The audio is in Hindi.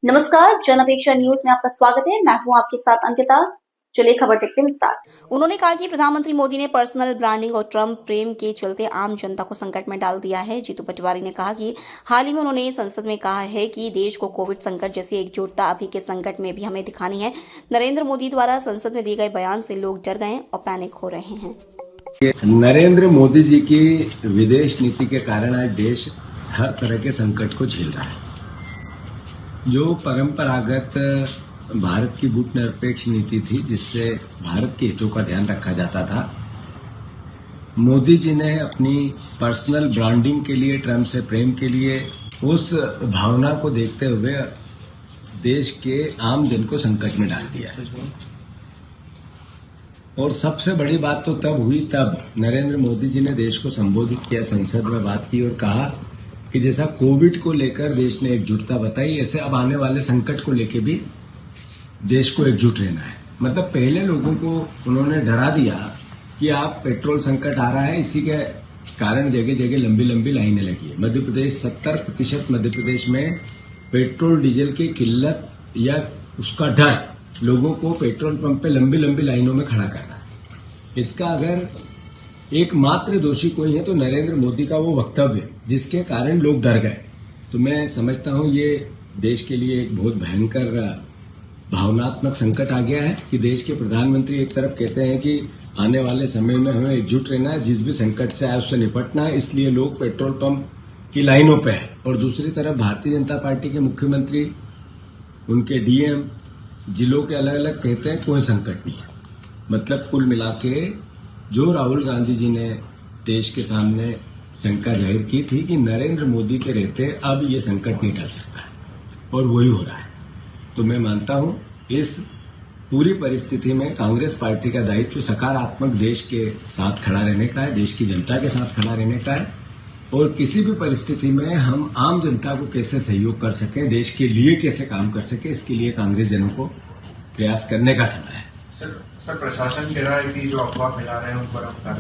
नमस्कार, जन अपेक्षा न्यूज में आपका स्वागत है। मैं हूं आपके साथ अंकिता। चलिए खबर देखते हैं विस्तार से। उन्होंने कहा कि प्रधानमंत्री मोदी ने पर्सनल ब्रांडिंग और ट्रम्प प्रेम के चलते आम जनता को संकट में डाल दिया है। जीतू पटवारी ने कहा कि हाल ही में उन्होंने संसद में कहा है कि देश को कोविड संकट जैसी एकजुटता अभी के संकट में भी हमें दिखानी है। नरेंद्र मोदी द्वारा संसद में दिए गए बयान से लोग डर गए और पैनिक हो रहे हैं। नरेंद्र मोदी जी की विदेश नीति के कारण आज देश हर तरह के संकट को झेल रहा है। जो परंपरागत भारत की गुटनिरपेक्ष नीति थी, जिससे भारत के हितों का ध्यान रखा जाता था, मोदी जी ने अपनी पर्सनल ब्रांडिंग के लिए, ट्रम्प से प्रेम के लिए, उस भावना को देखते हुए देश के आम जन को संकट में डाल दिया। और सबसे बड़ी बात तो तब हुई तब नरेंद्र मोदी जी ने देश को संबोधित किया, संसद में बात की और कहा कि जैसा कोविड को लेकर देश ने एकजुटता बताई, ऐसे अब आने वाले संकट को लेकर भी देश को एकजुट रहना है। मतलब पहले लोगों को उन्होंने डरा दिया कि आप पेट्रोल संकट आ रहा है, इसी के कारण जगह जगह लंबी लंबी लाइनें लगी है। मध्य प्रदेश 70% मध्य प्रदेश में पेट्रोल डीजल की किल्लत या उसका डर लोगों को पेट्रोल पंप पे लंबी लंबी लाइनों में खड़ा कर रहा है। इसका अगर एकमात्र दोषी कोई है तो नरेंद्र मोदी का वो वक्तव्य, जिसके कारण लोग डर गए। तो मैं समझता हूं ये देश के लिए एक बहुत भयंकर भावनात्मक संकट आ गया है कि देश के प्रधानमंत्री एक तरफ कहते हैं कि आने वाले समय में हमें एकजुट रहना है, जिस भी संकट से आए उससे निपटना है, इसलिए लोग पेट्रोल पंप की लाइनों पे है। और दूसरी तरफ भारतीय जनता पार्टी के मुख्यमंत्री, उनके डीएम जिलों के अलग अलग कहते हैं कोई संकट नहीं है। मतलब कुल मिला के जो राहुल गांधी जी ने देश के सामने शंका जाहिर की थी कि नरेंद्र मोदी के रहते अब ये संकट नहीं टल सकता है, और वही हो रहा है। तो मैं मानता हूं इस पूरी परिस्थिति में कांग्रेस पार्टी का दायित्व सकारात्मक देश के साथ खड़ा रहने का है, देश की जनता के साथ खड़ा रहने का है, और किसी भी परिस्थिति में हम आम जनता को कैसे सहयोग कर सकें, देश के लिए कैसे काम कर सकें, इसके लिए कांग्रेस जनों को प्रयास करने का समय है। सर प्रशासन कह रहा है कि जो अफवाह फैला रहे हैं उन पर हम कार्रवाई